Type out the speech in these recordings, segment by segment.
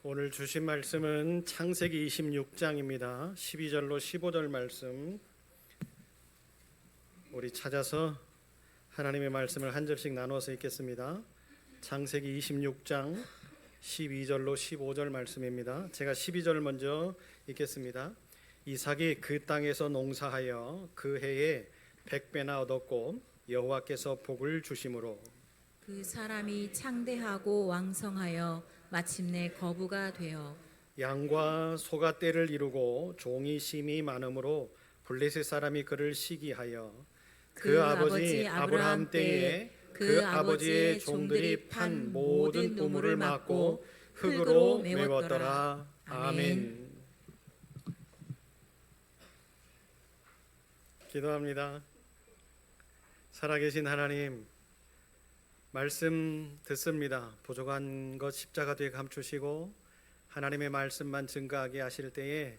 오늘 주신 말씀은 창세기 26장입니다. 12절로 15절 말씀 우리 찾아서 하나님의 말씀을 한 절씩 나누어서 읽겠습니다. 창세기 26장 12절로 15절 말씀입니다. 제가 12절 먼저 읽겠습니다. 이삭이 그 땅에서 농사하여 그 해에 100배나 얻었고 여호와께서 복을 주심으로 그 사람이 창대하고 왕성하여 마침내 거부가 되어 양과 소가 떼를 이루고 종이 심이 많으므로 블레셋 사람이 그를 시기하여 그 아버지 아브라함 때에 그 아버지의 종들이 판 모든 우물을 막고 흙으로 메웠더라. 아멘. 기도합니다. 살아계신 하나님, 말씀 듣습니다. 부족한 것 십자가 뒤에 감추시고 하나님의 말씀만 증거하게 하실 때에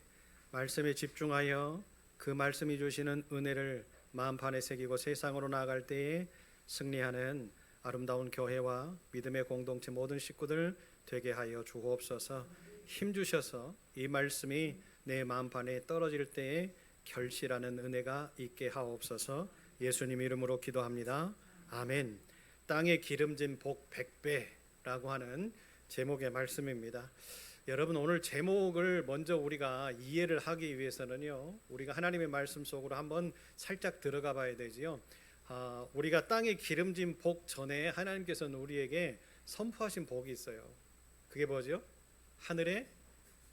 말씀에 집중하여 그 말씀이 주시는 은혜를 마음판에 새기고 세상으로 나아갈 때에 승리하는 아름다운 교회와 믿음의 공동체 모든 식구들 되게 하여 주옵소서. 힘주셔서 이 말씀이 내 마음판에 떨어질 때에 결실하는 은혜가 있게 하옵소서. 예수님 이름으로 기도합니다. 아멘. 땅에 기름진 복 100배라고 하는 제목의 말씀입니다. 여러분, 오늘 제목을 먼저 우리가 이해를 하기 위해서는요, 우리가 하나님의 말씀 속으로 한번 살짝 들어가 봐야 되지요. 우리가 땅에 기름진 복 전에 하나님께서는 우리에게 선포하신 복이 있어요. 그게 뭐죠? 하늘의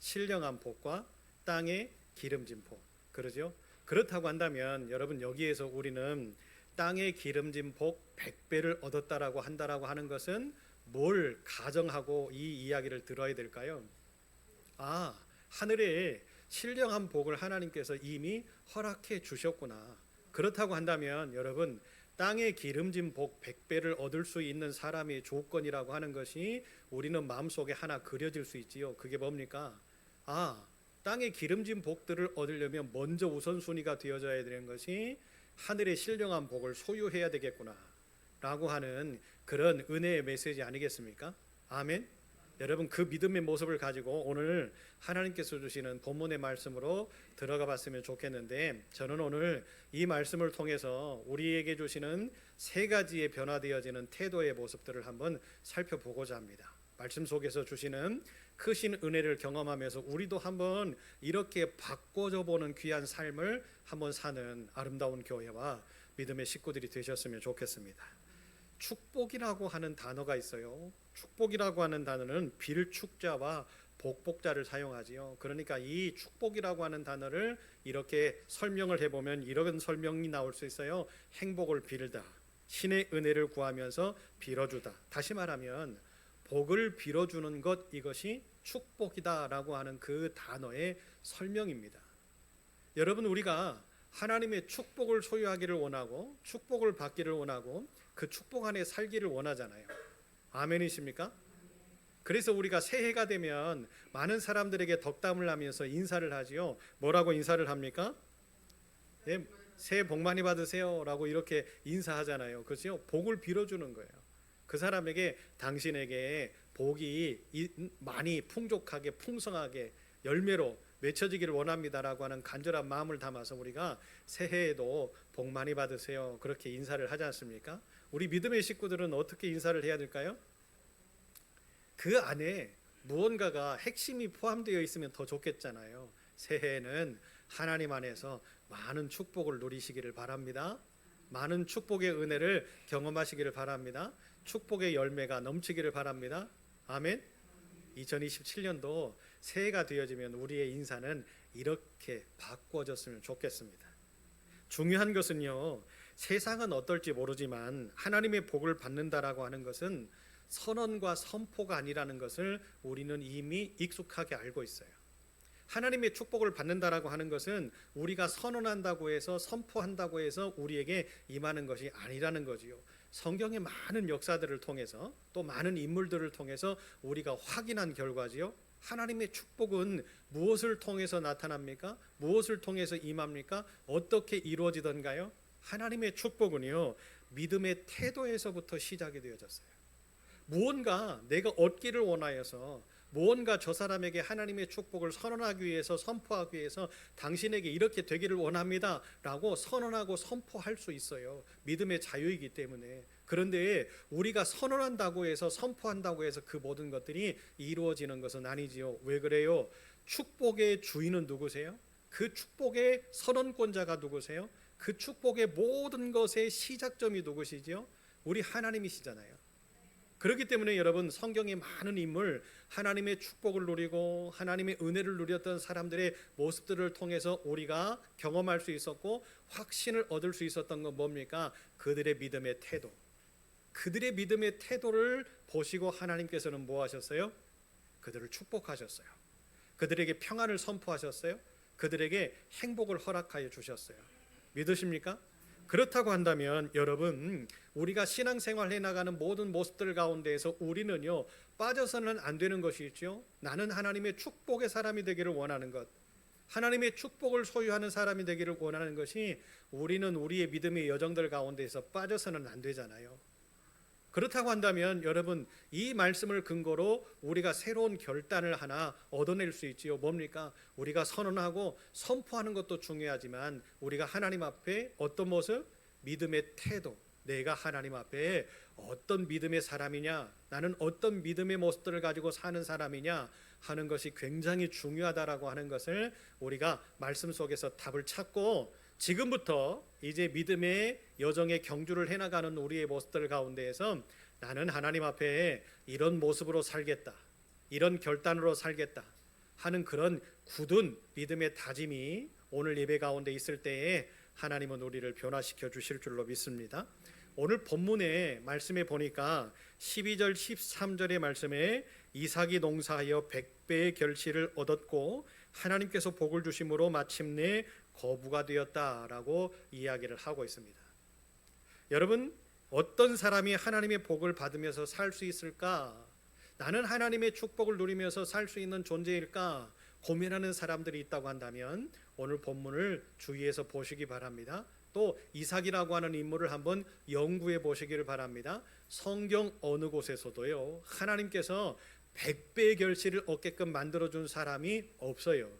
신령한 복과 땅의 기름진 복. 그러죠? 그렇다고 한다면 여러분, 여기에서 우리는 땅에 기름진 복 100배를 얻었다라고 한다라고 하는 것은 뭘 가정하고 이 이야기를 들어야 될까요? 하늘에 신령한 복을 하나님께서 이미 허락해 주셨구나. 그렇다고 한다면 여러분, 땅에 기름진 복 100배를 얻을 수 있는 사람의 조건이라고 하는 것이 우리는 마음속에 하나 그려질 수 있지요. 그게 뭡니까? 땅에 기름진 복들을 얻으려면 먼저 우선순위가 되어져야 되는 것이 하늘의 신령한 복을 소유해야 되겠구나 라고 하는 그런 은혜의 메시지 아니겠습니까? 아멘. 여러분, 그 믿음의 모습을 가지고 오늘 하나님께서 주시는 본문의 말씀으로 들어가 봤으면 좋겠는데, 저는 오늘 이 말씀을 통해서 우리에게 주시는 세 가지의 변화되어지는 태도의 모습들을 한번 살펴보고자 합니다. 말씀 속에서 주시는 크신 은혜를 경험하면서 우리도 한번 이렇게 바꿔줘 보는 귀한 삶을 한번 사는 아름다운 교회와 믿음의 식구들이 되셨으면 좋겠습니다. 축복이라고 하는 단어가 있어요. 축복이라고 하는 단어는 빌축자와 복복자를 사용하지요. 그러니까 이 축복이라고 하는 단어를 이렇게 설명을 해보면 이런 설명이 나올 수 있어요. 행복을 빌다, 신의 은혜를 구하면서 빌어주다. 다시 말하면 복을 빌어주는 것, 이것이 축복이다라고 하는 그 단어의 설명입니다. 여러분, 우리가 하나님의 축복을 소유하기를 원하고 축복을 받기를 원하고 그 축복 안에 살기를 원하잖아요. 아멘이십니까? 그래서 우리가 새해가 되면 많은 사람들에게 덕담을 하면서 인사를 하지요. 뭐라고 인사를 합니까? 네, 새해 복 많이 받으세요 라고 이렇게 인사하잖아요. 그렇죠? 복을 빌어주는 거예요. 그 사람에게, 당신에게 복이 많이 풍족하게 풍성하게 열매로 맺혀지기를 원합니다라고 하는 간절한 마음을 담아서 우리가 새해에도 복 많이 받으세요 그렇게 인사를 하지 않습니까? 우리 믿음의 식구들은 어떻게 인사를 해야 될까요? 그 안에 무언가가 핵심이 포함되어 있으면 더 좋겠잖아요. 새해에는 하나님 안에서 많은 축복을 누리시기를 바랍니다. 많은 축복의 은혜를 경험하시기를 바랍니다. 축복의 열매가 넘치기를 바랍니다. 아멘. 2027년도 새해가 되어지면 우리의 인사는 이렇게 바꿔졌으면 좋겠습니다. 중요한 것은요, 세상은 어떨지 모르지만 하나님의 복을 받는다라고 하는 것은 선언과 선포가 아니라는 것을 우리는 이미 익숙하게 알고 있어요. 하나님의 축복을 받는다라고 하는 것은 우리가 선언한다고 해서 선포한다고 해서 우리에게 임하는 것이 아니라는 거지요. 성경의 많은 역사들을 통해서 또 많은 인물들을 통해서 우리가 확인한 결과지요. 하나님의 축복은 무엇을 통해서 나타납니까? 무엇을 통해서 임합니까? 어떻게 이루어지던가요? 하나님의 축복은요, 믿음의 태도에서부터 시작이 되어졌어요. 무언가 내가 얻기를 원하여서 무언가 저 사람에게 하나님의 축복을 선언하기 위해서, 선포하기 위해서 당신에게 이렇게 되기를 원합니다 라고 선언하고 선포할 수 있어요. 믿음의 자유이기 때문에. 그런데 우리가 선언한다고 해서, 선포한다고 해서 그 모든 것들이 이루어지는 것은 아니지요. 왜 그래요? 축복의 주인은 누구세요? 그 축복의 선언권자가 누구세요? 그 축복의 모든 것의 시작점이 누구시죠? 우리 하나님이시잖아요. 그렇기 때문에 여러분, 성경의 많은 인물, 하나님의 축복을 누리고 하나님의 은혜를 누렸던 사람들의 모습들을 통해서 우리가 경험할 수 있었고 확신을 얻을 수 있었던 건 뭡니까? 그들의 믿음의 태도. 그들의 믿음의 태도를 보시고 하나님께서는 뭐 하셨어요? 그들을 축복하셨어요. 그들에게 평안을 선포하셨어요. 그들에게 행복을 허락하여 주셨어요. 믿으십니까? 그렇다고 한다면 여러분, 우리가 신앙생활 해나가는 모든 모습들 가운데에서 우리는요, 빠져서는 안 되는 것이 있죠. 나는 하나님의 축복의 사람이 되기를 원하는 것, 하나님의 축복을 소유하는 사람이 되기를 원하는 것이, 우리는 우리의 믿음의 여정들 가운데에서 빠져서는 안 되잖아요. 그렇다고 한다면 여러분, 이 말씀을 근거로 우리가 새로운 결단을 하나 얻어낼 수 있지요. 뭡니까? 우리가 선언하고 선포하는 것도 중요하지만 우리가 하나님 앞에 어떤 모습? 믿음의 태도. 내가 하나님 앞에 어떤 믿음의 사람이냐, 나는 어떤 믿음의 모습들을 가지고 사는 사람이냐 하는 것이 굉장히 중요하다라고 하는 것을 우리가 말씀 속에서 답을 찾고, 지금부터 이제 믿음의 여정의 경주를 해나가는 우리의 모습들 가운데에서 나는 하나님 앞에 이런 모습으로 살겠다, 이런 결단으로 살겠다 하는 그런 굳은 믿음의 다짐이 오늘 예배 가운데 있을 때에 하나님은 우리를 변화시켜 주실 줄로 믿습니다. 오늘 본문의 말씀에 보니까 12절 13절의 말씀에 이삭이 농사하여 100배의 결실을 얻었고 하나님께서 복을 주심으로 마침내 거부가 되었다라고 이야기를 하고 있습니다. 여러분, 어떤 사람이 하나님의 복을 받으면서 살 수 있을까? 나는 하나님의 축복을 누리면서 살 수 있는 존재일까? 고민하는 사람들이 있다고 한다면 오늘 본문을 주의해서 보시기 바랍니다. 또 이삭이라고 하는 인물을 한번 연구해 보시기를 바랍니다. 성경 어느 곳에서도요, 하나님께서 100배의 결실을 얻게끔 만들어준 사람이 없어요.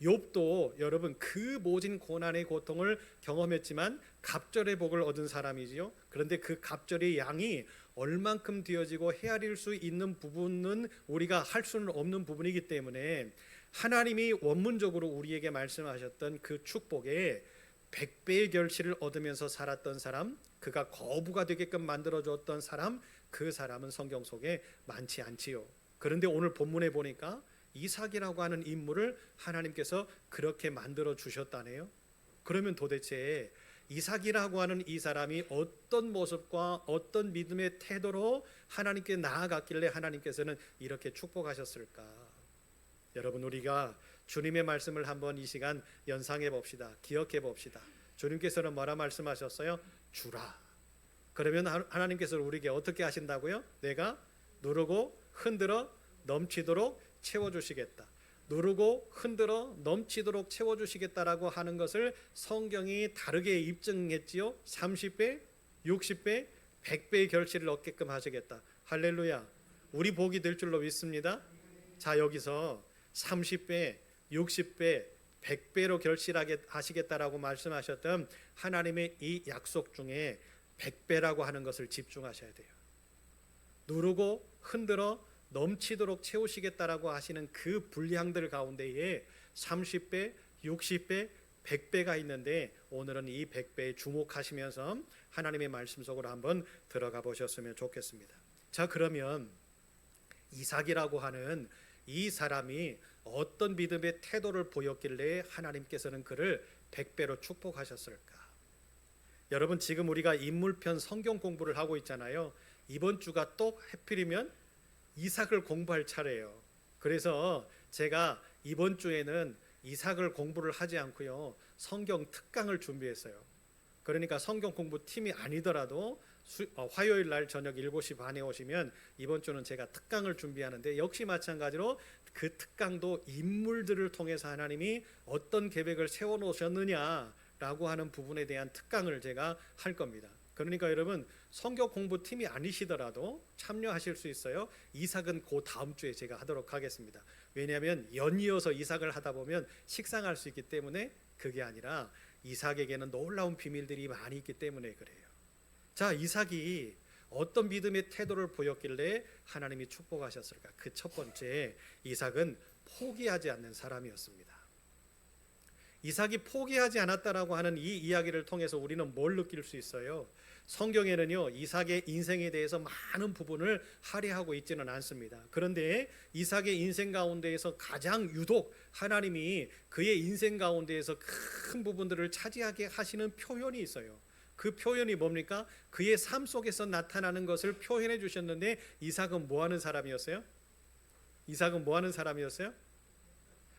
욥도 여러분, 그 모진 고난의 고통을 경험했지만 갑절의 복을 얻은 사람이지요. 그런데 그 갑절의 양이 얼만큼 되어지고 헤아릴 수 있는 부분은 우리가 할 수는 없는 부분이기 때문에 하나님이 원문적으로 우리에게 말씀하셨던 그 축복에 100배의 결실을 얻으면서 살았던 사람, 그가 거부가 되게끔 만들어줬던 사람, 그 사람은 성경 속에 많지 않지요. 그런데 오늘 본문에 보니까 이삭이라고 하는 인물을 하나님께서 그렇게 만들어 주셨다네요. 그러면 도대체 이삭이라고 하는 이 사람이 어떤 모습과 어떤 믿음의 태도로 하나님께 나아갔길래 하나님께서는 이렇게 축복하셨을까? 여러분, 우리가 주님의 말씀을 한번 이 시간 연상해 봅시다. 기억해 봅시다. 주님께서는 뭐라 말씀하셨어요? 주라. 그러면 하나님께서 우리에게 어떻게 하신다고요? 내가 누르고 흔들어 넘치도록 채워주시겠다. 누르고 흔들어 넘치도록 채워주시겠다라고 하는 것을 성경이 다르게 입증했지요. 30배, 60배, 100배의 결실을 얻게끔 하시겠다. 할렐루야. 우리 복이 될 줄로 믿습니다. 자, 여기서 30배, 60배, 100배로 결실하게 하시겠다라고 말씀하셨던 하나님의 이 약속 중에 100배라고 하는 것을 집중하셔야 돼요. 누르고 흔들어 넘치도록 채우시겠다라고 하시는 그 분량들 가운데에 30배, 60배, 100배가 있는데 오늘은 이 100배에 주목하시면서 하나님의 말씀 속으로 한번 들어가 보셨으면 좋겠습니다. 자, 그러면 이삭이라고 하는 이 사람이 어떤 믿음의 태도를 보였길래 하나님께서는 그를 100배로 축복하셨을까? 여러분, 지금 우리가 인물편 성경 공부를 하고 있잖아요. 이번 주가 또 하필이면 이삭을 공부할 차례예요. 그래서 제가 이번 주에는 이삭을 공부를 하지 않고요, 성경 특강을 준비했어요. 그러니까 성경 공부 팀이 아니더라도 화요일 날 저녁 7시 반에 오시면 이번 주는 제가 특강을 준비하는데, 역시 마찬가지로 그 특강도 인물들을 통해서 하나님이 어떤 계획을 세워놓으셨느냐라고 하는 부분에 대한 특강을 제가 할 겁니다. 그러니까 여러분 성경 공부팀이 아니시더라도 참여하실 수 있어요. 이삭은 그 다음 주에 제가 하도록 하겠습니다. 왜냐하면 연이어서 이삭을 하다 보면 식상할 수 있기 때문에, 그게 아니라 이삭에게는 놀라운 비밀들이 많이 있기 때문에 그래요. 자, 이삭이 어떤 믿음의 태도를 보였길래 하나님이 축복하셨을까? 그 첫 번째, 이삭은 포기하지 않는 사람이었습니다. 이삭이 포기하지 않았다라고 하는 이 이야기를 통해서 우리는 뭘 느낄 수 있어요? 성경에는요, 이삭의 인생에 대해서 많은 부분을 할애하고 있지는 않습니다. 그런데 이삭의 인생 가운데에서 가장 유독 하나님이 그의 인생 가운데에서 큰 부분들을 차지하게 하시는 표현이 있어요. 그 표현이 뭡니까? 그의 삶 속에서 나타나는 것을 표현해 주셨는데, 이삭은 뭐 하는 사람이었어요? 이삭은 뭐 하는 사람이었어요?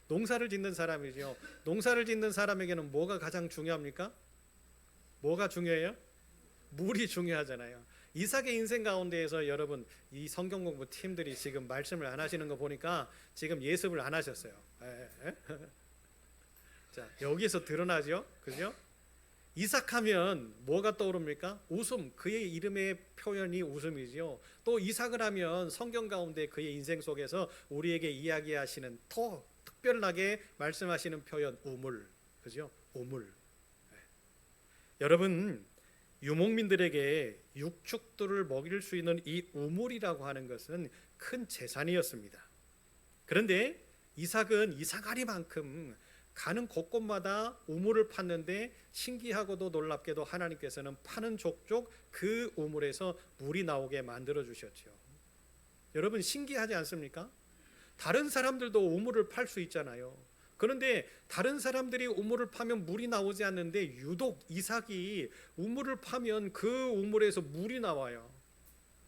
농사를 짓는 사람이죠. 농사를 짓는 사람에게는 뭐가 가장 중요합니까? 뭐가 중요해요? 물이 중요하잖아요. 이삭의 인생 가운데에서 여러분, 이 성경 공부 팀들이 지금 말씀을 안 하시는 거 보니까 지금 예습을 안 하셨어요. 자, 여기서 드러나죠, 그죠? 이삭하면 뭐가 떠오릅니까? 웃음, 그의 이름의 표현이 웃음이지요. 또 이삭을 하면 성경 가운데 그의 인생 속에서 우리에게 이야기하시는, 더 특별하게 말씀하시는 표현, 우물, 그죠? 우물. 여러분, 유목민들에게 육축들을 먹일 수 있는 이 우물이라고 하는 것은 큰 재산이었습니다. 그런데 이삭은 이삭아리만큼 가는 곳곳마다 우물을 팠는데, 신기하고도 놀랍게도 하나님께서는 파는 족족 그 우물에서 물이 나오게 만들어 주셨죠. 여러분, 신기하지 않습니까? 다른 사람들도 우물을 팔 수 있잖아요. 그런데 다른 사람들이 우물을 파면 물이 나오지 않는데, 유독 이삭이 우물을 파면 그 우물에서 물이 나와요.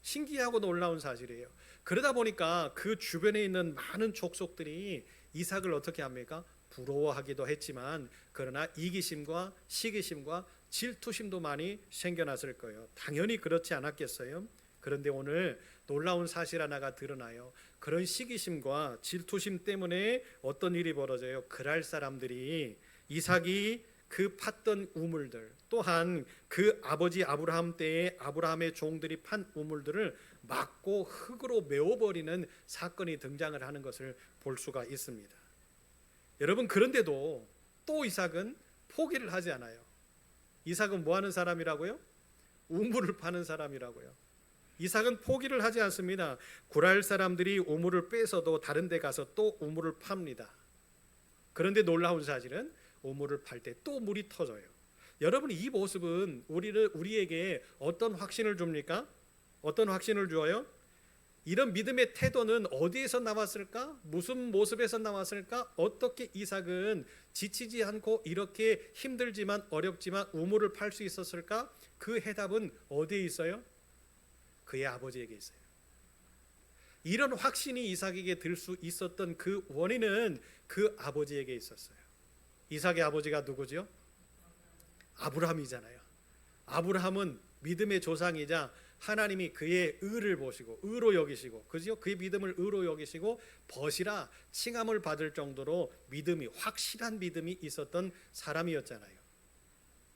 신기하고 놀라운 사실이에요. 그러다 보니까 그 주변에 있는 많은 족속들이 이삭을 어떻게 합니까? 부러워하기도 했지만, 그러나 이기심과 시기심과 질투심도 많이 생겨났을 거예요. 당연히 그렇지 않았겠어요? 그런데 오늘 놀라운 사실 하나가 드러나요. 그런 시기심과 질투심 때문에 어떤 일이 벌어져요? 그랄 사람들이 이삭이 그 팠던 우물들, 또한 그 아버지 아브라함 때에 아브라함의 종들이 판 우물들을 막고 흙으로 메워버리는 사건이 등장을 하는 것을 볼 수가 있습니다. 여러분, 그런데도 또 이삭은 포기를 하지 않아요. 이삭은 뭐 하는 사람이라고요? 우물을 파는 사람이라고요. 이삭은 포기를 하지 않습니다. 구랄 사람들이 우물을 뺏어도 다른 데 가서 또 우물을 팝니다. 그런데 놀라운 사실은 우물을 팔 때 또 물이 터져요. 여러분, 이 모습은 우리에게 어떤 확신을 줍니까? 어떤 확신을 주어요? 이런 믿음의 태도는 어디에서 나왔을까? 무슨 모습에서 나왔을까? 어떻게 이삭은 지치지 않고 이렇게 힘들지만 어렵지만 우물을 팔 수 있었을까? 그 해답은 어디에 있어요? 그의 아버지에게 있어요. 이런 확신이 이삭에게 들 수 있었던 그 원인은 그 아버지에게 있었어요. 이삭의 아버지가 누구죠? 아브라함이잖아요. 아브라함은 믿음의 조상이자 하나님이 그의 의를 보시고 의로 여기시고, 그죠? 그의 믿음을 의로 여기시고 벗이라 칭함을 받을 정도로 믿음이, 확실한 믿음이 있었던 사람이었잖아요.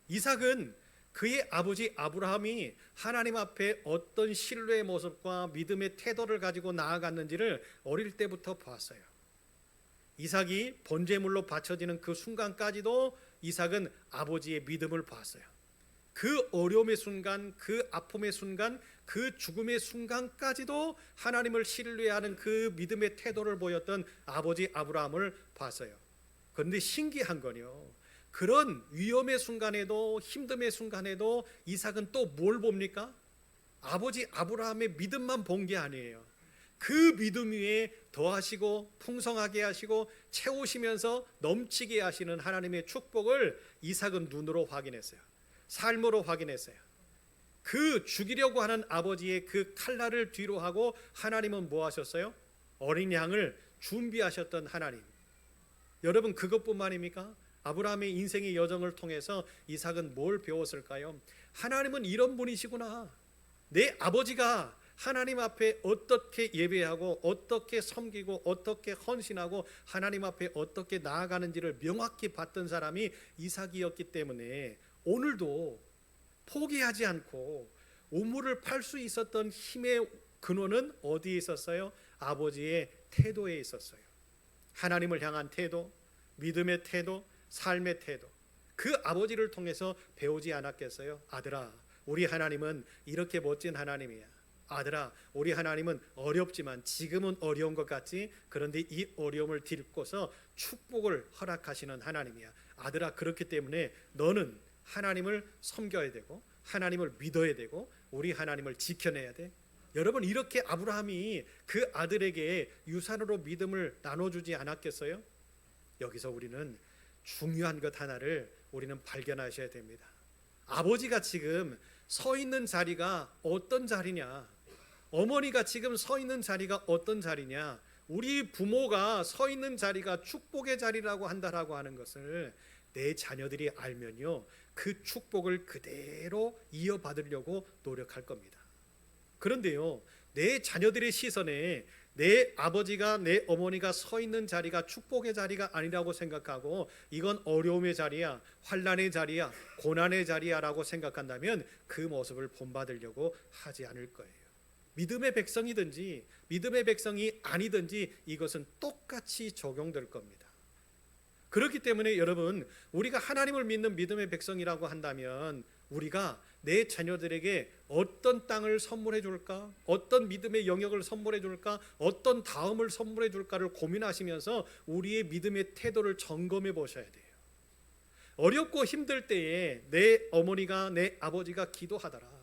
이삭은 그의 아버지 아브라함이 하나님 앞에 어떤 신뢰의 모습과 믿음의 태도를 가지고 나아갔는지를 어릴 때부터 봤어요. 이삭이 번제물로 바쳐지는 그 순간까지도 이삭은 아버지의 믿음을 봤어요. 그 어려움의 순간, 그 아픔의 순간, 그 죽음의 순간까지도 하나님을 신뢰하는 그 믿음의 태도를 보였던 아버지 아브라함을 봤어요. 그런데 신기한 건요, 그런 위험의 순간에도, 힘듦의 순간에도 이삭은 또 뭘 봅니까? 아버지 아브라함의 믿음만 본 게 아니에요. 그 믿음 위에 더하시고 풍성하게 하시고 채우시면서 넘치게 하시는 하나님의 축복을 이삭은 눈으로 확인했어요. 삶으로 확인했어요. 그 죽이려고 하는 아버지의 그 칼날을 뒤로 하고 하나님은 뭐 하셨어요? 어린 양을 준비하셨던 하나님. 여러분, 그것뿐만입니까? 아브라함의 인생의 여정을 통해서 이삭은 뭘 배웠을까요? 하나님은 이런 분이시구나. 내 아버지가 하나님 앞에 어떻게 예배하고 어떻게 섬기고 어떻게 헌신하고 하나님 앞에 어떻게 나아가는지를 명확히 봤던 사람이 이삭이었기 때문에 오늘도 포기하지 않고 우물을 팔 수 있었던 힘의 근원은 어디에 있었어요? 아버지의 태도에 있었어요. 하나님을 향한 태도, 믿음의 태도, 삶의 태도. 그 아버지를 통해서 배우지 않았겠어요? 아들아, 우리 하나님은 이렇게 멋진 하나님이야. 아들아, 우리 하나님은 어렵지만 지금은 어려운 것 같지? 그런데 이 어려움을 딛고서 축복을 허락하시는 하나님이야. 아들아, 그렇기 때문에 너는 하나님을 섬겨야 되고 하나님을 믿어야 되고 우리 하나님을 지켜내야 돼. 여러분, 이렇게 아브라함이 그 아들에게 유산으로 믿음을 나눠주지 않았겠어요? 여기서 우리는 중요한 것 하나를 우리는 발견하셔야 됩니다. 아버지가 지금 서 있는 자리가 어떤 자리냐? 어머니가 지금 서 있는 자리가 어떤 자리냐? 우리 부모가 서 있는 자리가 축복의 자리라고 한다라고 하는 것을 내 자녀들이 알면요, 그 축복을 그대로 이어받으려고 노력할 겁니다. 그런데요, 내 자녀들의 시선에 내 아버지가 내 어머니가 서 있는 자리가 축복의 자리가 아니라고 생각하고 이건 어려움의 자리야, 환난의 자리야, 고난의 자리야 라고 생각한다면 그 모습을 본받으려고 하지 않을 거예요. 믿음의 백성이든지 믿음의 백성이 아니든지 이것은 똑같이 적용될 겁니다. 그렇기 때문에 여러분, 우리가 하나님을 믿는 믿음의 백성이라고 한다면 우리가 내 자녀들에게 어떤 땅을 선물해 줄까? 어떤 믿음의 영역을 선물해 줄까? 어떤 다음을 선물해 줄까를 고민하시면서 우리의 믿음의 태도를 점검해 보셔야 돼요. 어렵고 힘들 때에 내 어머니가 내 아버지가 기도하더라.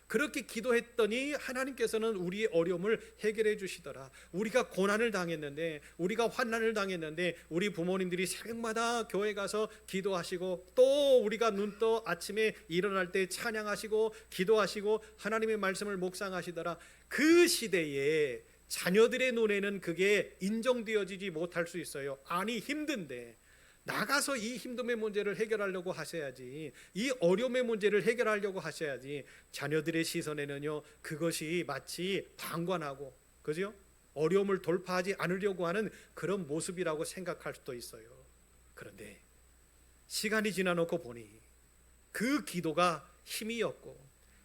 그렇게 기도했더니 하나님께서는 우리의 어려움을 해결해 주시더라. 우리가 고난을 당했는데, 우리가 환난을 당했는데 우리 부모님들이 새벽마다 교회 가서 기도하시고 또 우리가 눈 떠 아침에 일어날 때 찬양하시고 기도하시고 하나님의 말씀을 묵상하시더라. 그 시대에 자녀들의 눈에는 그게 인정되어지지 못할 수 있어요. 아니, 힘든데 나가서 이 힘듦의 문제를 해결하려고 하셔야지, 이 어려움의 문제를 해결하려고 하셔야지. 자녀들의 시선에는요, 그것이 마치 방관하고, 그죠? 어려움을 돌파하지 않으려고 하는 그런 모습이라고 생각할 수도 있어요. 그런데 시간이 지나놓고 보니 그 기도가 힘이었고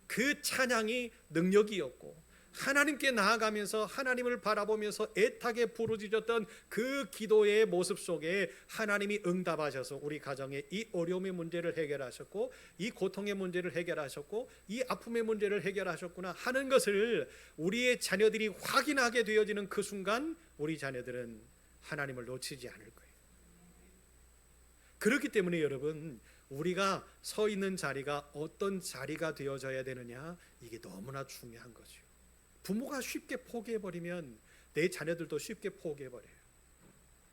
그 찬양이 능력이었고 하나님께 나아가면서 하나님을 바라보면서 애타게 부르짖었던 그 기도의 모습 속에 하나님이 응답하셔서 우리 가정의 이 어려움의 문제를 해결하셨고 이 고통의 문제를 해결하셨고 이 아픔의 문제를 해결하셨구나 하는 것을 우리의 자녀들이 확인하게 되어지는 그 순간 우리 자녀들은 하나님을 놓치지 않을 거예요. 그렇기 때문에 여러분, 우리가 서 있는 자리가 어떤 자리가 되어져야 되느냐, 이게 너무나 중요한 거죠. 부모가 쉽게 포기해버리면 내 자녀들도 쉽게 포기해버려요.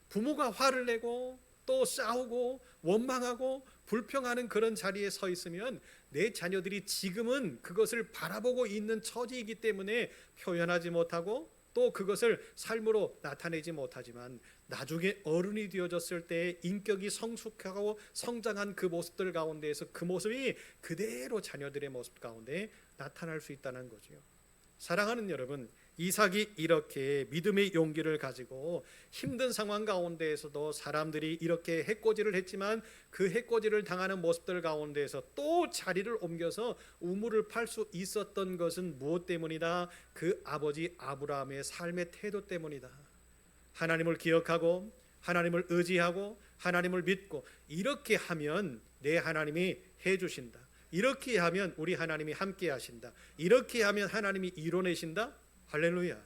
부모가 화를 내고 또 싸우고 원망하고 불평하는 그런 자리에 서 있으면 내 자녀들이 지금은 그것을 바라보고 있는 처지이기 때문에 표현하지 못하고 또 그것을 삶으로 나타내지 못하지만 나중에 어른이 되어졌을 때 인격이 성숙하고 성장한 그 모습들 가운데에서 그 모습이 그대로 자녀들의 모습 가운데 나타날 수 있다는 거죠. 사랑하는 여러분, 이삭이 이렇게 믿음의 용기를 가지고 힘든 상황 가운데에서도 사람들이 이렇게 해코지를 했지만 그 해코지를 당하는 모습들 가운데에서 또 자리를 옮겨서 우물을 팔 수 있었던 것은 무엇 때문이다? 그 아버지 아브라함의 삶의 태도 때문이다. 하나님을 기억하고 하나님을 의지하고 하나님을 믿고 이렇게 하면 내 하나님이 해주신다. 이렇게 하면 우리 하나님이 함께 하신다. 이렇게 하면 하나님이 이뤄내신다. 할렐루야.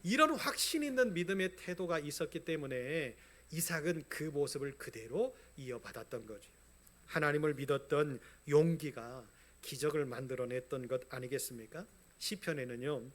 이런 확신 있는 믿음의 태도가 있었기 때문에 이삭은 그 모습을 그대로 이어받았던 거죠. 하나님을 믿었던 용기가 기적을 만들어냈던 것 아니겠습니까? 시편에는요,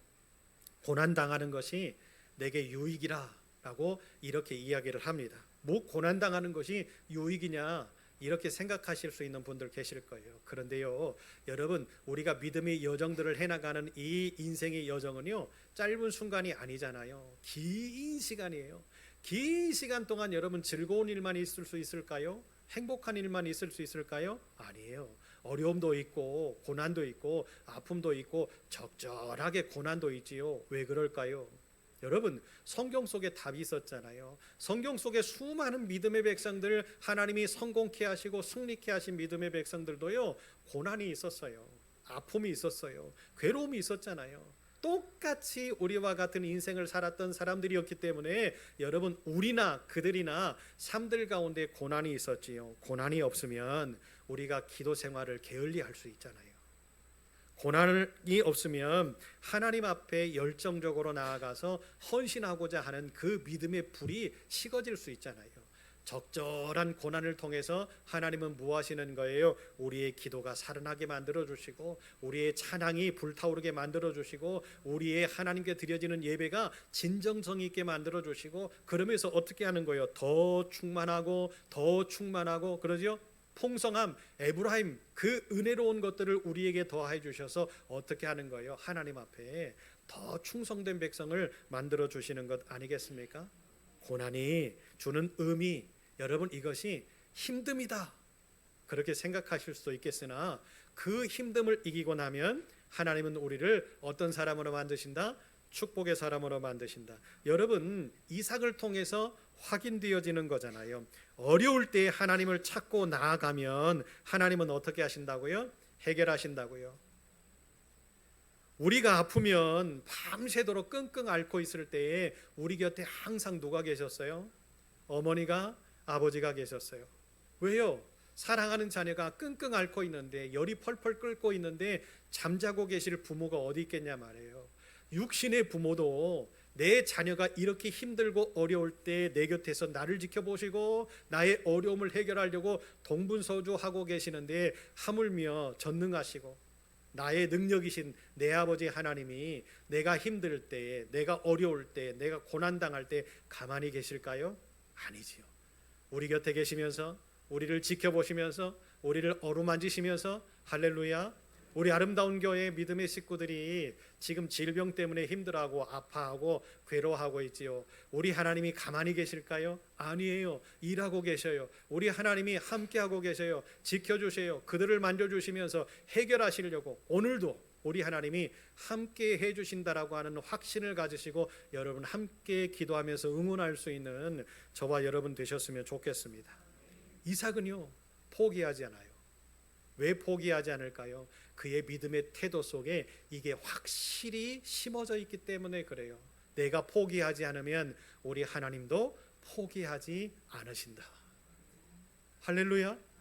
고난당하는 것이 내게 유익이라 라고 이렇게 이야기를 합니다. 뭐 고난당하는 것이 유익이냐, 이렇게 생각하실 수 있는 분들 계실 거예요. 그런데요, 여러분, 우리가 믿음의 여정들을 해나가는 이 인생의 여정은요, 짧은 순간이 아니잖아요. 긴 시간이에요. 긴 시간 동안 여러분 즐거운 일만 있을 수 있을까요? 행복한 일만 있을 수 있을까요? 아니에요. 어려움도 있고 고난도 있고 아픔도 있고 적절하게 고난도 있지요. 왜 그럴까요? 여러분, 성경 속에 답이 있었잖아요. 성경 속에 수많은 믿음의 백성들, 하나님이 성공케 하시고 승리케 하신 믿음의 백성들도요, 고난이 있었어요. 아픔이 있었어요. 괴로움이 있었잖아요. 똑같이 우리와 같은 인생을 살았던 사람들이었기 때문에 여러분, 우리나 그들이나 삶들 가운데 고난이 있었지요. 고난이 없으면 우리가 기도 생활을 게을리할 수 있잖아요. 고난이 없으면 하나님 앞에 열정적으로 나아가서 헌신하고자 하는 그 믿음의 불이 식어질 수 있잖아요. 적절한 고난을 통해서 하나님은 무엇하시는 거예요? 우리의 기도가 살아나게 만들어 주시고, 우리의 찬양이 불타오르게 만들어 주시고, 우리의 하나님께 드려지는 예배가 진정성 있게 만들어 주시고, 그러면서 어떻게 하는 거예요? 더 충만하고 더 충만하고, 그러죠? 풍성함, 에브라임, 그 은혜로운 것들을 우리에게 더해 주셔서 어떻게 하는 거예요? 하나님 앞에 더 충성된 백성을 만들어 주시는 것 아니겠습니까? 고난이 주는 의미, 여러분, 이것이 힘듦이다, 그렇게 생각하실 수도 있겠으나 그 힘듦을 이기고 나면 하나님은 우리를 어떤 사람으로 만드신다? 축복의 사람으로 만드신다. 여러분, 이삭을 통해서 확인되어지는 거잖아요. 어려울 때 하나님을 찾고 나아가면 하나님은 어떻게 하신다고요? 해결하신다고요. 우리가 아프면 밤새도록 끙끙 앓고 있을 때에 우리 곁에 항상 누가 계셨어요? 어머니가, 아버지가 계셨어요. 왜요? 사랑하는 자녀가 끙끙 앓고 있는데, 열이 펄펄 끓고 있는데 잠자고 계실 부모가 어디 있겠냐 말이에요. 육신의 부모도 내 자녀가 이렇게 힘들고 어려울 때 내 곁에서 나를 지켜보시고 나의 어려움을 해결하려고 동분서주하고 계시는데, 하물며 전능하시고 나의 능력이신 내 아버지 하나님이 내가 힘들 때, 내가 어려울 때, 내가 고난당할 때 가만히 계실까요? 아니지요. 우리 곁에 계시면서 우리를 지켜보시면서 우리를 어루만지시면서, 할렐루야, 우리 아름다운 교회 믿음의 식구들이 지금 질병 때문에 힘들어하고 아파하고 괴로워하고 있지요. 우리 하나님이 가만히 계실까요? 아니에요. 일하고 계셔요. 우리 하나님이 함께하고 계셔요. 지켜주세요. 그들을 만져주시면서 해결하시려고 오늘도 우리 하나님이 함께 해주신다라고 하는 확신을 가지시고 여러분 함께 기도하면서 응원할 수 있는 저와 여러분 되셨으면 좋겠습니다. 이삭은요, 포기하지 않아요. 왜 포기하지 않을까요? 그의 믿음의 태도 속에 이게 확실히 심어져 있기 때문에 그래요. 내가 포기하지 않으면 우리 하나님도 포기하지 않으신다. 할렐루야.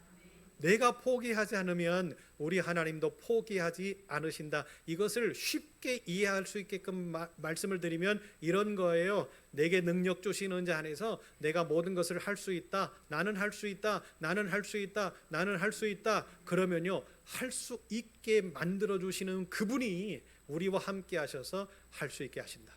내가 포기하지 않으면 우리 하나님도 포기하지 않으신다. 이것을 쉽게 이해할 수 있게끔 말씀을 드리면 이런 거예요. 내게 능력 주시는 자 안에서 내가 모든 것을 할 수 있다. 나는 할 수 있다. 나는 할 수 있다. 나는 할 수 있다. 그러면요, 할 수 있게 만들어 주시는 그분이 우리와 함께 하셔서 할 수 있게 하신다.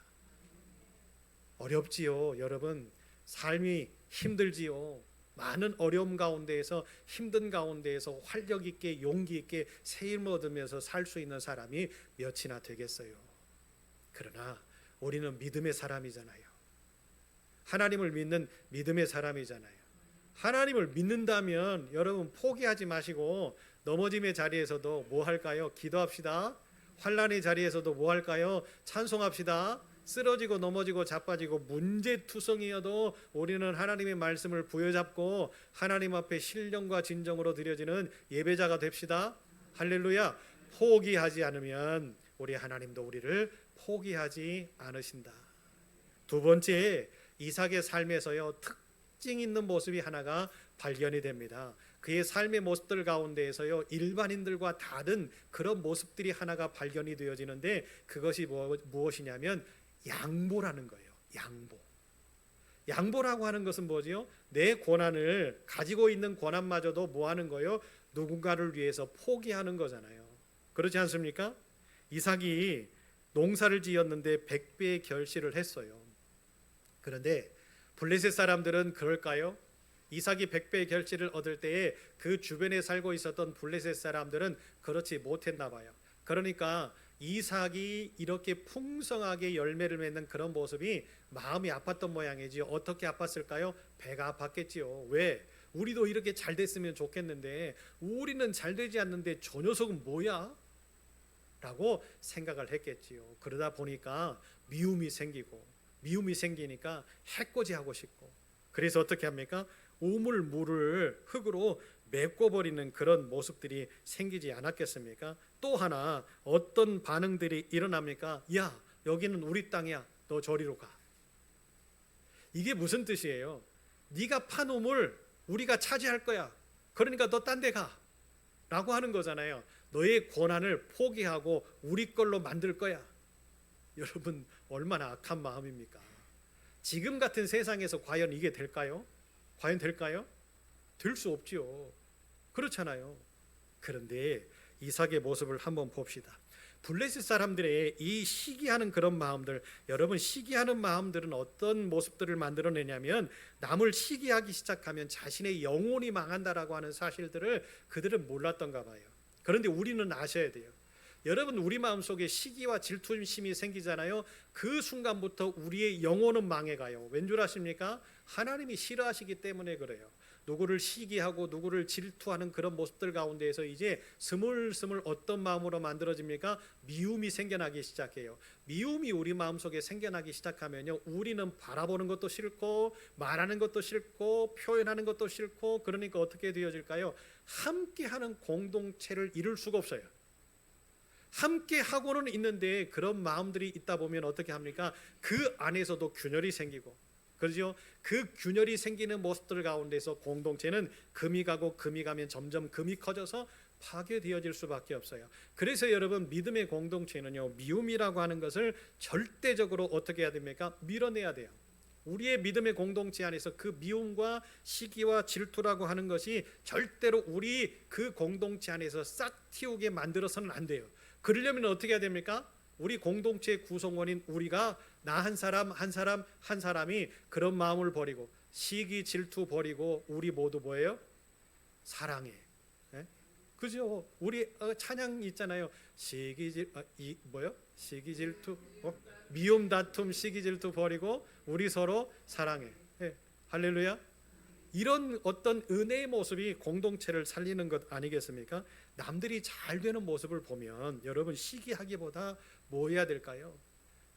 어렵지요, 여러분. 삶이 힘들지요. 많은 어려움 가운데에서, 힘든 가운데에서 활력 있게, 용기 있게 새 힘을 얻으면서 살 수 있는 사람이 몇이나 되겠어요. 그러나 우리는 믿음의 사람이잖아요. 하나님을 믿는 믿음의 사람이잖아요. 하나님을 믿는다면 여러분 포기하지 마시고 넘어짐의 자리에서도 뭐 할까요? 기도합시다. 환난의 자리에서도 뭐 할까요? 찬송합시다. 쓰러지고 넘어지고 자빠지고 문제투성이어도 우리는 하나님의 말씀을 부여잡고 하나님 앞에 신령과 진정으로 드려지는 예배자가 됩시다. 할렐루야. 포기하지 않으면 우리 하나님도 우리를 포기하지 않으신다. 두 번째, 이삭의 삶에서요, 특징 있는 모습이 하나가 발견이 됩니다. 그의 삶의 모습들 가운데에서요, 일반인들과 다른 그런 모습들이 하나가 발견이 되어지는데, 그것이 무엇이냐면 양보라는 거예요. 양보라고 하는 것은 뭐지요? 내 고난을, 가지고 있는 고난마저도 뭐 하는 거예요? 누군가를 위해서 포기하는 거잖아요. 그렇지 않습니까? 이삭이 농사를 지었는데 100배의 결실을 했어요. 그런데 블레셋 사람들은 그럴까요? 이삭이 100배의 결실을 얻을 때에 그 주변에 살고 있었던 블레셋 사람들은 그렇지 못했나 봐요. 그러니까 이삭이 이렇게 풍성하게 열매를 맺는 그런 모습이 마음이 아팠던 모양이지요. 어떻게 아팠을까요? 배가 아팠겠지요. 왜? 우리도 이렇게 잘 됐으면 좋겠는데 우리는 잘 되지 않는데 저 녀석은 뭐야? 라고 생각을 했겠지요. 그러다 보니까 미움이 생기고 미움이 생기니까 해코지하고 싶고, 그래서 어떻게 합니까? 우물물을 흙으로 메꿔버리는 그런 모습들이 생기지 않았겠습니까? 또 하나 어떤 반응들이 일어납니까? 야, 여기는 우리 땅이야, 너 저리로 가. 이게 무슨 뜻이에요? 네가 판 우물 우리가 차지할 거야, 그러니까 너 딴 데 가 라고 하는 거잖아요. 너의 권한을 포기하고 우리 걸로 만들 거야. 여러분, 얼마나 악한 마음입니까? 지금 같은 세상에서 과연 이게 될까요? 과연 될까요? 될 수 없지요. 그렇잖아요. 그런데 이삭의 모습을 한번 봅시다. 블레셋 사람들의 이 시기하는 그런 마음들, 여러분, 시기하는 마음들은 어떤 모습들을 만들어내냐면, 남을 시기하기 시작하면 자신의 영혼이 망한다라고 하는 사실들을 그들은 몰랐던가 봐요. 그런데 우리는 아셔야 돼요. 여러분, 우리 마음속에 시기와 질투심이 생기잖아요. 그 순간부터 우리의 영혼은 망해가요. 왠 줄 아십니까? 하나님이 싫어하시기 때문에 그래요. 누구를 시기하고 누구를 질투하는 그런 모습들 가운데에서 이제 스물스물 어떤 마음으로 만들어집니까? 미움이 생겨나기 시작해요. 미움이 우리 마음속에 생겨나기 시작하면요, 우리는 바라보는 것도 싫고 말하는 것도 싫고 표현하는 것도 싫고, 그러니까 어떻게 되어질까요? 함께하는 공동체를 이룰 수가 없어요. 함께 하고는 있는데 그런 마음들이 있다 보면 어떻게 합니까? 그 안에서도 균열이 생기고, 그렇죠? 그 균열이 생기는 모습들 가운데서 공동체는 금이 가고 금이 가면 점점 금이 커져서 파괴되어질 수밖에 없어요. 그래서 여러분, 믿음의 공동체는요, 미움이라고 하는 것을 절대적으로 어떻게 해야 됩니까? 밀어내야 돼요. 우리의 믿음의 공동체 안에서 그 미움과 시기와 질투라고 하는 것이 절대로 우리 그 공동체 안에서 싹 틔우게 만들어서는 안 돼요. 그러려면 어떻게 해야 됩니까? 우리 공동체의 구성원인 우리가, 나 한 사람 한 사람 한 사람이 그런 마음을 버리고 시기 질투 버리고 우리 모두 뭐예요? 사랑해. 예? 그죠? 우리 찬양 있잖아요. 시기 질투, 미움 다툼 시기 질투 버리고 우리 서로 사랑해. 예. 할렐루야. 이런 어떤 은혜의 모습이 공동체를 살리는 것 아니겠습니까? 남들이 잘 되는 모습을 보면 여러분, 시기하기보다 뭐 해야 될까요?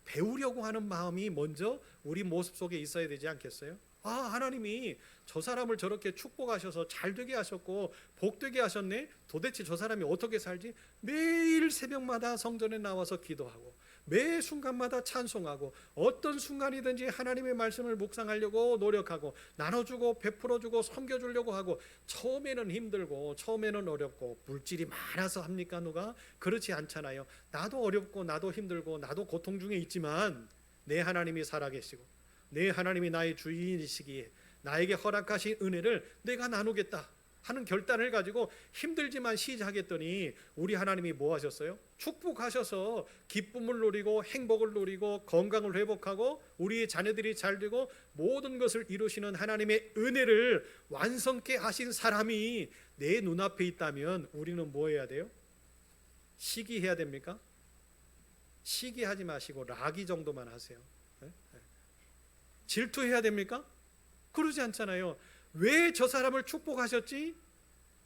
배우려고 하는 마음이 먼저 우리 모습 속에 있어야 되지 않겠어요? 아, 하나님이 저 사람을 저렇게 축복하셔서 잘 되게 하셨고 복되게 하셨네. 도대체 저 사람이 어떻게 살지? 매일 새벽마다 성전에 나와서 기도하고 매 순간마다 찬송하고 어떤 순간이든지 하나님의 말씀을 묵상하려고 노력하고 나눠주고 베풀어주고 섬겨주려고 하고, 처음에는 힘들고 처음에는 어렵고 물질이 많아서 합니까? 누가? 그렇지 않잖아요. 나도 어렵고 나도 힘들고 나도 고통 중에 있지만 내 하나님이 살아계시고 내 하나님이 나의 주인이시기에 나에게 허락하신 은혜를 내가 나누겠다 하는 결단을 가지고 힘들지만 시작했더니 우리 하나님이 뭐 하셨어요? 축복하셔서 기쁨을 누리고 행복을 누리고 건강을 회복하고 우리의 자녀들이 잘 되고 모든 것을 이루시는 하나님의 은혜를 완성케 하신 사람이 내 눈앞에 있다면 우리는 뭐 해야 돼요? 시기해야 됩니까? 시기하지 마시고 락이 정도만 하세요. 질투해야 됩니까? 그러지 않잖아요. 왜 저 사람을 축복하셨지?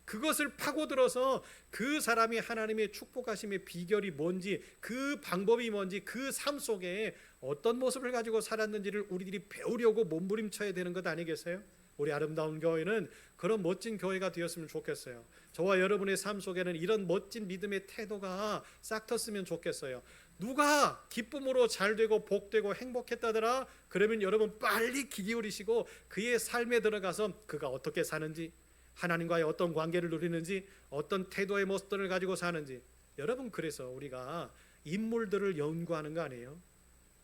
그것을 파고들어서 그 사람이 하나님의 축복하심의 비결이 뭔지, 그 방법이 뭔지, 그 삶 속에 어떤 모습을 가지고 살았는지를 우리들이 배우려고 몸부림쳐야 되는 것 아니겠어요? 우리 아름다운 교회는 그런 멋진 교회가 되었으면 좋겠어요. 저와 여러분의 삶 속에는 이런 멋진 믿음의 태도가 싹 텄으면 좋겠어요. 누가 기쁨으로 잘되고 복되고 행복했다더라? 그러면 여러분 빨리 귀 기울이시고 그의 삶에 들어가서 그가 어떻게 사는지, 하나님과의 어떤 관계를 누리는지, 어떤 태도의 모습들을 가지고 사는지. 여러분, 그래서 우리가 인물들을 연구하는 거 아니에요?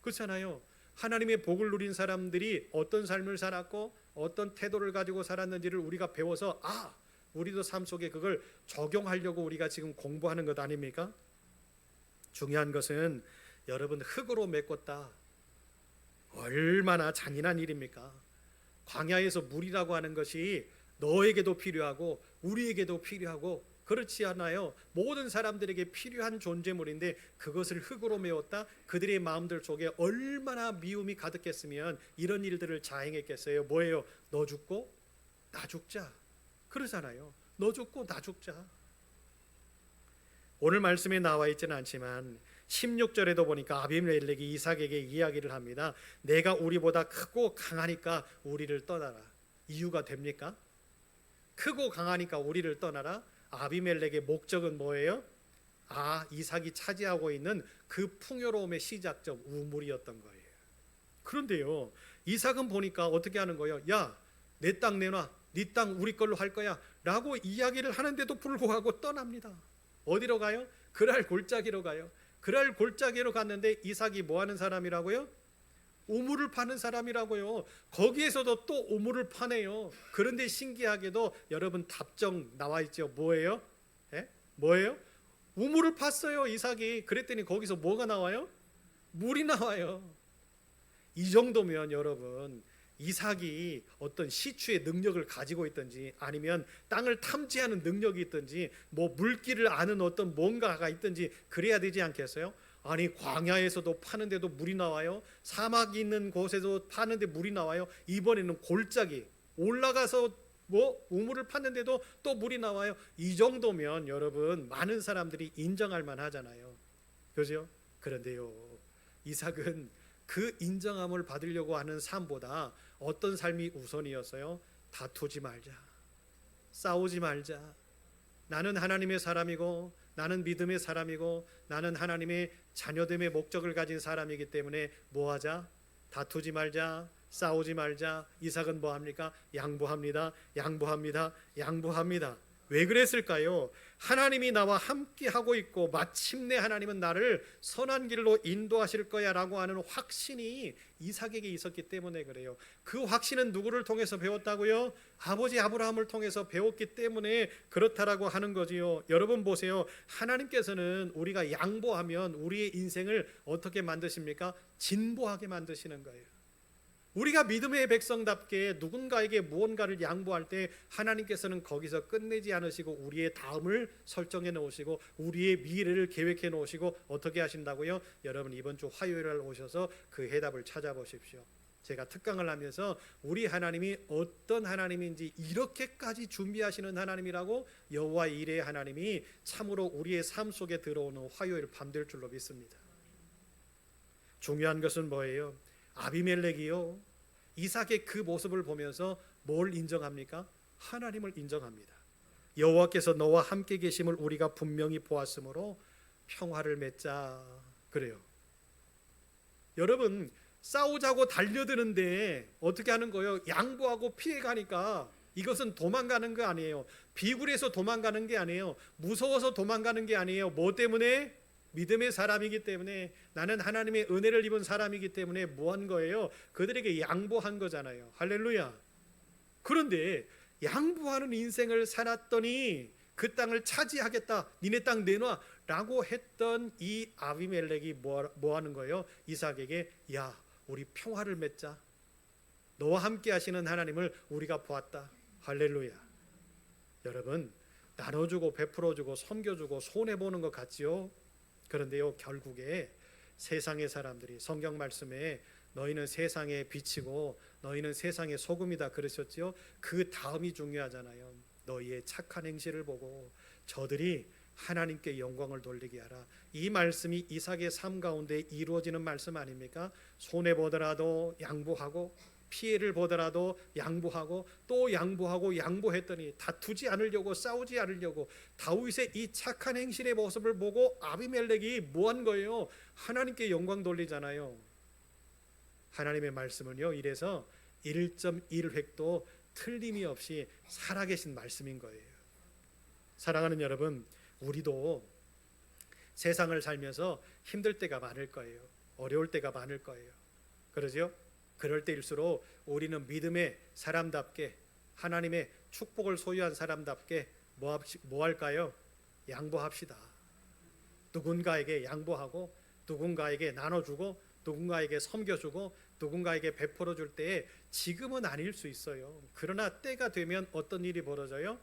그렇잖아요. 하나님의 복을 누린 사람들이 어떤 삶을 살았고 어떤 태도를 가지고 살았는지를 우리가 배워서 우리도 삶 속에 그걸 적용하려고 우리가 지금 공부하는 것 아닙니까? 중요한 것은 여러분, 흙으로 메꿨다. 얼마나 잔인한 일입니까? 광야에서 물이라고 하는 것이 너에게도 필요하고 우리에게도 필요하고 그렇지 않아요? 모든 사람들에게 필요한 존재물인데 그것을 흙으로 메웠다. 그들의 마음들 속에 얼마나 미움이 가득했으면 이런 일들을 자행했겠어요? 뭐예요? 너 죽고 나 죽자. 그러잖아요. 너 죽고 나 죽자. 오늘 말씀에 나와 있지는 않지만 16절에도 보니까 아비멜렉이 이삭에게 이야기를 합니다. 내가 우리보다 크고 강하니까 우리를 떠나라. 이유가 됩니까? 크고 강하니까 우리를 떠나라. 아비멜렉의 목적은 뭐예요? 이삭이 차지하고 있는 그 풍요로움의 시작점 우물이었던 거예요. 그런데요, 이삭은 보니까 어떻게 하는 거예요? 야, 내 땅 내놔. 네 땅 우리 걸로 할 거야 라고 이야기를 하는데도 불구하고 떠납니다. 어디로 가요? 그랄 골짜기로 가요. 그랄 골짜기로 갔는데 이삭이 뭐 하는 사람이라고요? 우물을 파는 사람이라고요. 거기에서도 또 우물을 파네요. 그런데 신기하게도 여러분 답정 나와 있죠. 뭐예요? 뭐예요? 우물을 팠어요, 이삭이. 그랬더니 거기서 뭐가 나와요? 물이 나와요. 이 정도면 여러분, 이삭이 어떤 시추의 능력을 가지고 있든지 아니면 땅을 탐지하는 능력이 있든지 뭐 물길을 아는 어떤 뭔가가 있든지 그래야 되지 않겠어요? 아니, 광야에서도 파는데도 물이 나와요. 사막이 있는 곳에서 파는데 물이 나와요. 이번에는 골짜기 올라가서 뭐 우물을 팠는데도 또 물이 나와요. 이 정도면 여러분 많은 사람들이 인정할 만하잖아요. 그죠? 그런데요, 이삭은 그 인정함을 받으려고 하는 삶보다 어떤 삶이 우선이었어요? 다투지 말자, 싸우지 말자. 나는 하나님의 사람이고 나는 믿음의 사람이고 나는 하나님의 자녀됨의 목적을 가진 사람이기 때문에 뭐하자? 다투지 말자, 싸우지 말자. 이삭은 뭐합니까? 양보합니다. 양보합니다. 양보합니다. 왜 그랬을까요? 하나님이 나와 함께 하고 있고 마침내 하나님은 나를 선한 길로 인도하실 거야 라고 하는 확신이 이삭에게 있었기 때문에 그래요. 그 확신은 누구를 통해서 배웠다고요? 아버지 아브라함을 통해서 배웠기 때문에 그렇다라고 하는 거지요. 여러분 보세요. 하나님께서는 우리가 양보하면 우리의 인생을 어떻게 만드십니까? 진보하게 만드시는 거예요. 우리가 믿음의 백성답게 누군가에게 무언가를 양보할 때 하나님께서는 거기서 끝내지 않으시고 우리의 다음을 설정해 놓으시고 우리의 미래를 계획해 놓으시고 어떻게 하신다고요? 여러분 이번 주 화요일에 오셔서 그 해답을 찾아보십시오. 제가 특강을 하면서 우리 하나님이 어떤 하나님인지 이렇게까지 준비하시는 하나님이라고 여호와 이레의 하나님이 참으로 우리의 삶 속에 들어오는 화요일 밤 될 줄로 믿습니다. 중요한 것은 뭐예요? 아비멜렉이요, 이삭의 그 모습을 보면서 뭘 인정합니까? 하나님을 인정합니다. 여호와께서 너와 함께 계심을 우리가 분명히 보았으므로 평화를 맺자 그래요. 여러분 싸우자고 달려드는데 어떻게 하는 거예요? 양보하고 피해가니까 이것은 도망가는 거 아니에요. 비굴해서 도망가는 게 아니에요. 무서워서 도망가는 게 아니에요. 뭐 때문에? 믿음의 사람이기 때문에, 나는 하나님의 은혜를 입은 사람이기 때문에 뭐 한 거예요? 그들에게 양보한 거잖아요. 할렐루야. 그런데 양보하는 인생을 살았더니 그 땅을 차지하겠다, 니네 땅 내놔 라고 했던 이 아비멜렉이 뭐 하는 거예요? 이삭에게 야, 우리 평화를 맺자. 너와 함께 하시는 하나님을 우리가 보았다. 할렐루야. 여러분 나눠주고 베풀어주고 섬겨주고 손해보는 것 같지요? 그런데요, 결국에 세상의 사람들이 성경 말씀에 너희는 세상의 빛이고 너희는 세상의 소금이다 그러셨지요. 그 다음이 중요하잖아요. 너희의 착한 행실을 보고 저들이 하나님께 영광을 돌리게 하라. 이 말씀이 이삭의 삶 가운데 이루어지는 말씀 아닙니까? 손해보더라도 양보하고 피해를 보더라도 양보하고 또 양보하고 양보했더니 다투지 않으려고 싸우지 않으려고 다윗의 이 착한 행실의 모습을 보고 아비멜렉이 뭐한 거예요? 하나님께 영광 돌리잖아요. 하나님의 말씀은요, 이래서 1.1획도 틀림이 없이 살아계신 말씀인 거예요. 사랑하는 여러분, 우리도 세상을 살면서 힘들 때가 많을 거예요. 어려울 때가 많을 거예요. 그러죠? 그럴 때일수록 우리는 믿음의 사람답게 하나님의 축복을 소유한 사람답게 뭐 할까요? 양보합시다. 누군가에게 양보하고 누군가에게 나눠주고 누군가에게 섬겨주고 누군가에게 베풀어 줄 때에 지금은 아닐 수 있어요. 그러나 때가 되면 어떤 일이 벌어져요?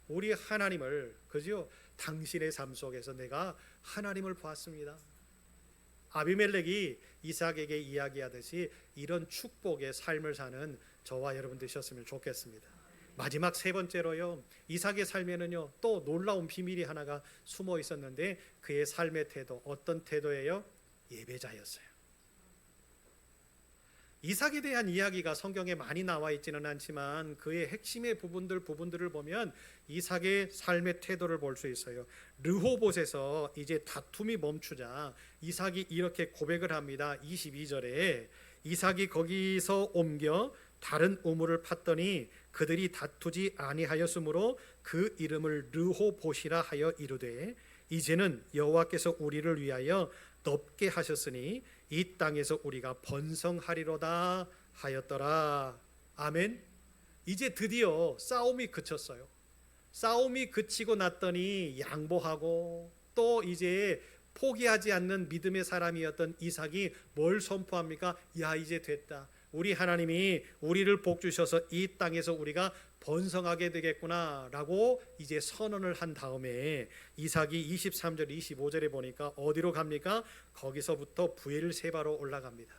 우리 하나님을, 그죠? 당신의 삶 속에서 내가 하나님을 보았습니다. 아비멜렉이 이삭에게 이야기하듯이 이런 축복의 삶을 사는 저와 여러분 되셨으면 좋겠습니다. 마지막 세 번째로요, 이삭의 삶에는요 또 놀라운 비밀이 하나가 숨어 있었는데 그의 삶의 태도, 어떤 태도예요? 예배자였어요. 이삭에 대한 이야기가 성경에 많이 나와 있지는 않지만 그의 핵심의 부분들을 보면 이삭의 삶의 태도를 볼 수 있어요. 르호봇에서 이제 다툼이 멈추자 이삭이 이렇게 고백을 합니다. 22절에 이삭이 거기서 옮겨 다른 우물을 팠더니 그들이 다투지 아니하였으므로 그 이름을 르호봇이라 하여 이르되 이제는 여호와께서 우리를 위하여 넓게 하셨으니 이 땅에서 우리가 번성하리로다 하였더라. 아멘. 이제 드디어 싸움이 그쳤어요. 싸움이 그치고 났더니 양보하고 또 이제 포기하지 않는 믿음의 사람이었던 이삭이 뭘 선포합니까? 야, 이제 됐다. 우리 하나님이 우리를 복 주셔서 이 땅에서 우리가 번성하게 되겠구나 라고 이제 선언을 한 다음에 이삭이 23절 25절에 보니까 어디로 갑니까? 거기서부터 부엘세바로 올라갑니다.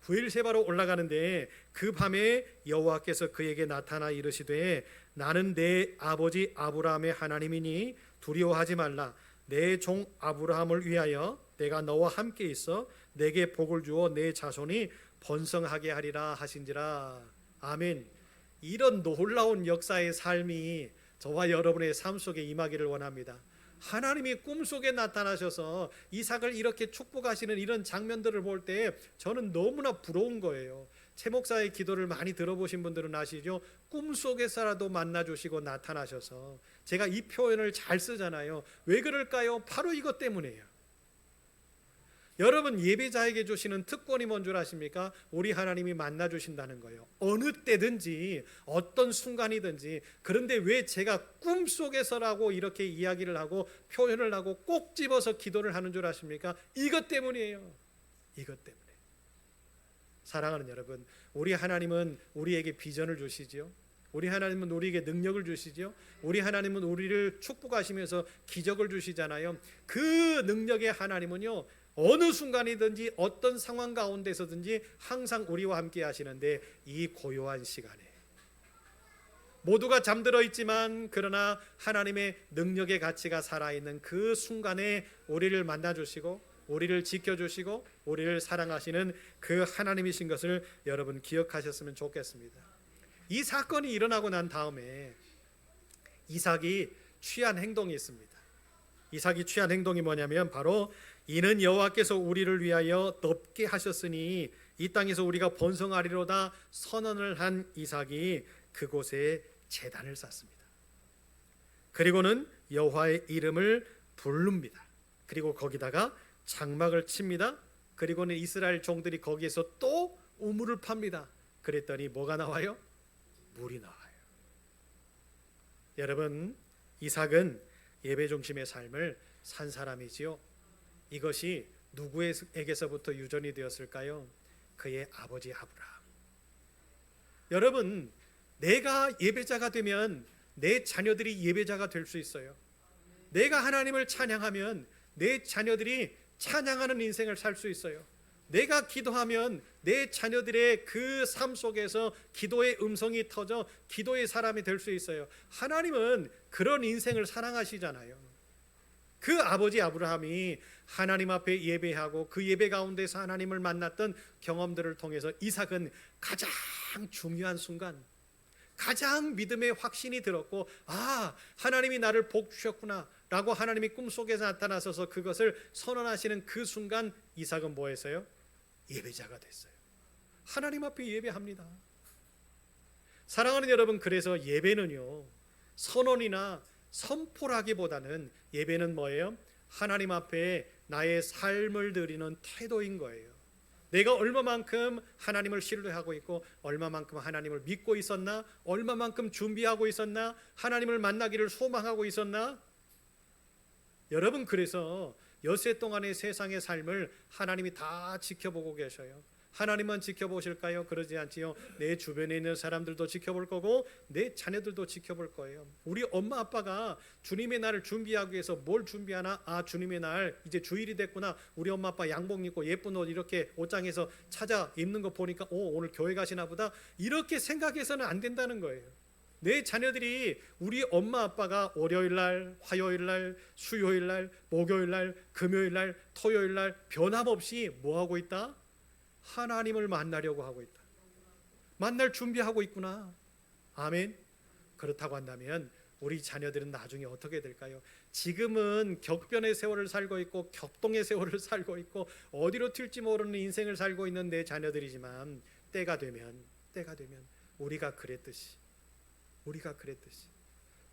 부엘세바로 올라가는데 그 밤에 여호와께서 그에게 나타나 이르시되 나는 내 아버지 아브라함의 하나님이니 두려워하지 말라. 내 종 아브라함을 위하여 내가 너와 함께 있어 내게 복을 주어 내 자손이 번성하게 하리라 하신지라. 아멘. 이런 놀라운 역사의 삶이 저와 여러분의 삶 속에 임하기를 원합니다. 하나님이 꿈속에 나타나셔서 이삭을 이렇게 축복하시는 이런 장면들을 볼 때 저는 너무나 부러운 거예요. 최 목사의 기도를 많이 들어보신 분들은 아시죠? 꿈속에서라도 만나주시고 나타나셔서, 제가 이 표현을 잘 쓰잖아요. 왜 그럴까요? 바로 이것 때문이에요. 여러분, 예배자에게 주시는 특권이 뭔 줄 아십니까? 우리 하나님이 만나주신다는 거예요. 어느 때든지 어떤 순간이든지. 그런데 왜 제가 꿈속에서라고 이렇게 이야기를 하고 표현을 하고 꼭 집어서 기도를 하는 줄 아십니까? 이것 때문이에요. 이것 때문에. 사랑하는 여러분, 우리 하나님은 우리에게 비전을 주시죠. 우리 하나님은 우리에게 능력을 주시죠. 우리 하나님은 우리를 축복하시면서 기적을 주시잖아요. 그 능력의 하나님은요, 어느 순간이든지 어떤 상황 가운데서든지 항상 우리와 함께 하시는데, 이 고요한 시간에 모두가 잠들어 있지만 그러나 하나님의 능력의 가치가 살아있는 그 순간에 우리를 만나주시고 우리를 지켜주시고 우리를 사랑하시는 그 하나님이신 것을 여러분 기억하셨으면 좋겠습니다. 이 사건이 일어나고 난 다음에 이삭이 취한 행동이 있습니다. 이삭이 취한 행동이 뭐냐면 바로 이는 여호와께서 우리를 위하여 넓게 하셨으니 이 땅에서 우리가 번성하리로다 선언을 한 이삭이 그곳에 제단을 쌓습니다. 그리고는 여호와의 이름을 부릅니다. 그리고 거기다가 장막을 칩니다. 그리고는 이스라엘 종들이 거기에서 또 우물을 팝니다. 그랬더니 뭐가 나와요? 물이 나와요. 여러분, 이삭은 예배 중심의 삶을 산 사람이지요. 이것이 누구에게서부터 유전이 되었을까요? 그의 아버지 아브라함. 여러분, 내가 예배자가 되면 내 자녀들이 예배자가 될 수 있어요. 내가 하나님을 찬양하면 내 자녀들이 찬양하는 인생을 살 수 있어요. 내가 기도하면 내 자녀들의 그 삶 속에서 기도의 음성이 터져 기도의 사람이 될 수 있어요. 하나님은 그런 인생을 사랑하시잖아요. 그 아버지 아브라함이 하나님 앞에 예배하고 그 예배 가운데서 하나님을 만났던 경험들을 통해서 이삭은 가장 중요한 순간, 가장 믿음의 확신이 들었고, 아, 하나님이 나를 복 주셨구나 라고 하나님이 꿈속에서 나타나셔서 그것을 선언하시는 그 순간 이삭은 뭐 했어요? 예배자가 됐어요. 하나님 앞에 예배합니다. 사랑하는 여러분, 그래서 예배는요, 선언이나 선포라기보다는 예배는 뭐예요? 하나님 앞에 나의 삶을 드리는 태도인 거예요. 내가 얼마만큼 하나님을 신뢰하고 있고 얼마만큼 하나님을 믿고 있었나? 얼마만큼 준비하고 있었나? 하나님을 만나기를 소망하고 있었나? 여러분, 그래서 엿새 동안의 세상의 삶을 하나님이 다 지켜보고 계셔요. 하나님만 지켜보실까요? 그러지 않지요. 내 주변에 있는 사람들도 지켜볼 거고 내 자녀들도 지켜볼 거예요. 우리 엄마 아빠가 주님의 날을 준비하기 위해서 뭘 준비하나? 아, 주님의 날 이제 주일이 됐구나. 우리 엄마 아빠 양복 입고 예쁜 옷 이렇게 옷장에서 찾아 입는 거 보니까 오, 오늘 교회 가시나 보다. 이렇게 생각해서는 안 된다는 거예요. 내 자녀들이 우리 엄마 아빠가 월요일 날, 화요일 날, 수요일 날, 목요일 날, 금요일 날, 토요일 날 변함없이 뭐 하고 있다? 하나님을 만나려고 하고 있다. 만날 준비하고 있구나. 아멘. 그렇다고 한다면 우리 자녀들은 나중에 어떻게 될까요? 지금은 격변의 세월을 살고 있고 격동의 세월을 살고 있고 어디로 튈지 모르는 인생을 살고 있는 내 자녀들이지만 때가 되면 우리가 그랬듯이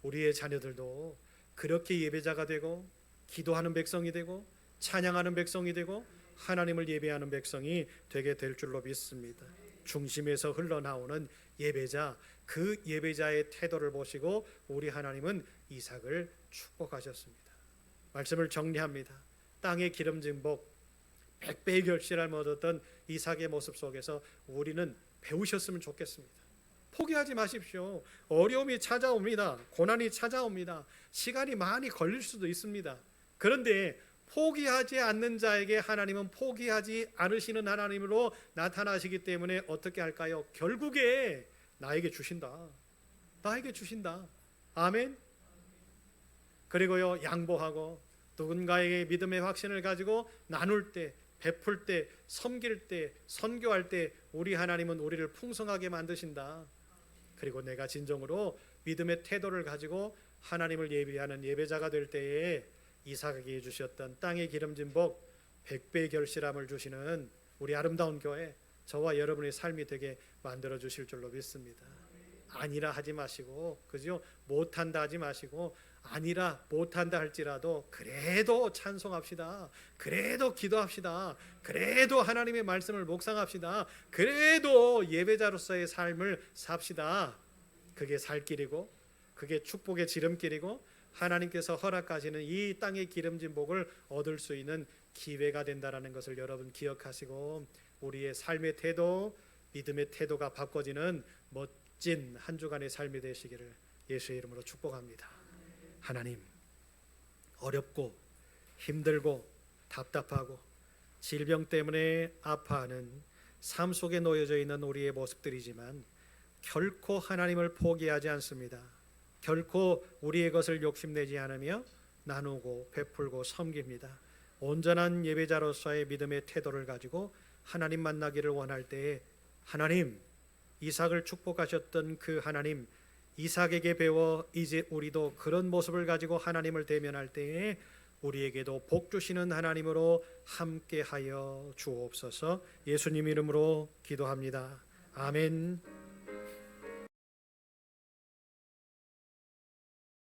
우리의 자녀들도 그렇게 예배자가 되고 기도하는 백성이 되고 찬양하는 백성이 되고 하나님을 예배하는 백성이 되게 될 줄로 믿습니다. 중심에서 흘러나오는 예배자, 그 예배자의 태도를 보시고 우리 하나님은 이삭을 축복하셨습니다. 말씀을 정리합니다. 땅에 기름진 복 100배의 결실을 얻었던 이삭의 모습 속에서 우리는 배우셨으면 좋겠습니다. 포기하지 마십시오. 어려움이 찾아옵니다. 고난이 찾아옵니다. 시간이 많이 걸릴 수도 있습니다. 그런데 포기하지 않는 자에게 하나님은 포기하지 않으시는 하나님으로 나타나시기 때문에 어떻게 할까요? 결국에 나에게 주신다. 아멘. 그리고요, 양보하고 누군가에게 믿음의 확신을 가지고 나눌 때, 베풀 때, 섬길 때, 선교할 때 우리 하나님은 우리를 풍성하게 만드신다. 그리고 내가 진정으로 믿음의 태도를 가지고 하나님을 예배하는 예배자가 될 때에 이삭에게 주셨던 땅에 기름진 복 100배의 결실함을 주시는 우리 아름다운 교회, 저와 여러분의 삶이 되게 만들어 주실 줄로 믿습니다. 아니라 하지 마시고, 그죠? 못한다 하지 마시고, 아니라 못한다 할지라도 그래도 찬송합시다. 그래도 기도합시다. 그래도 하나님의 말씀을 묵상합시다. 그래도 예배자로서의 삶을 삽시다. 그게 살 길이고, 그게 축복의 지름길이고, 하나님께서 허락하시는 이 땅의 기름진 복을 얻을 수 있는 기회가 된다라는 것을 여러분 기억하시고, 우리의 삶의 태도, 믿음의 태도가 바꿔지는 멋진 한 주간의 삶이 되시기를 예수의 이름으로 축복합니다. 하나님, 어렵고 힘들고 답답하고 질병 때문에 아파하는 삶 속에 놓여져 있는 우리의 모습들이지만 결코 하나님을 포기하지 않습니다. 결코 우리의 것을 욕심내지 않으며 나누고 베풀고 섬깁니다. 온전한 예배자로서의 믿음의 태도를 가지고 하나님 만나기를 원할 때에 하나님, 이삭을 축복하셨던 그 하나님, 이삭에게 배워 이제 우리도 그런 모습을 가지고 하나님을 대면할 때에 우리에게도 복 주시는 하나님으로 함께하여 주옵소서. 예수님 이름으로 기도합니다. 아멘.